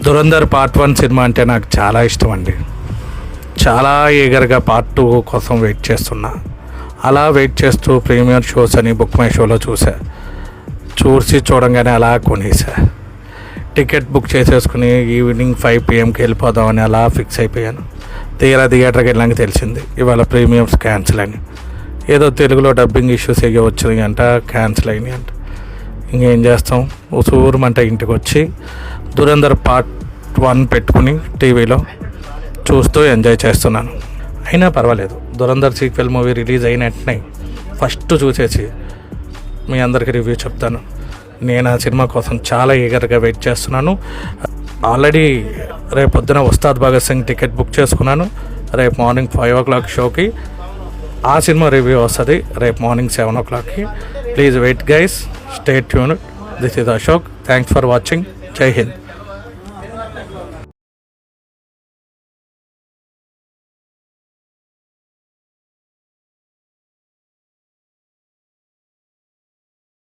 Dhurandhar part 1 cinema అంటే నాకు చాలా ఇష్టం అండి. చాలా ఈగర్గా పార్ట్ 2 కోసం వెయిట్ చేస్తున్నా. అలా వెయిట్ చేస్తూ ప్రీమియర్ షోస్ అని బుక్ మై షోలో చూడంగానే అలా కొనేసా. టికెట్ బుక్ చేసేసుకుని ఈవినింగ్ 5 PM వెళ్ళిపోదామని అలా ఫిక్స్ అయిపోయాను. తీరా థియేటర్కి వెళ్ళాక తెలిసింది ఇవాళ ప్రీమియర్స్ క్యాన్సిల్ అని. ఏదో తెలుగులో డబ్బింగ్ ఇష్యూస్ ఏవో వచ్చినాయి అంట, క్యాన్సిల్ అయినాయి అంట. ఇంకేం చేస్తాం, ఉసూరుమంటే ఇంటికి వచ్చి దురంధర్ పార్ట్ 1 పెట్టుకుని టీవీలో చూస్తూ ఎంజాయ్ చేస్తున్నాను. అయినా పర్వాలేదు, దురంధర్ సీక్వెల్ మూవీ రిలీజ్ అయిన వెంటనే ఫస్ట్ చూసేసి మీ అందరికీ రివ్యూ చెప్తాను. నేను ఆ సినిమా కోసం చాలా ఈగర్గా వెయిట్ చేస్తున్నాను. ఆల్రెడీ రేపు పొద్దున ఉస్తాద్ భగత్ సింగ్ టికెట్ బుక్ చేసుకున్నాను. రేపు మార్నింగ్ 5 o'clock షోకి ఆ సినిమా రివ్యూ వస్తుంది. రేపు మార్నింగ్ 7 o'clockకి. Please wait guys, stay tuned. This is Ashok. Thanks for watching. జై హింద్.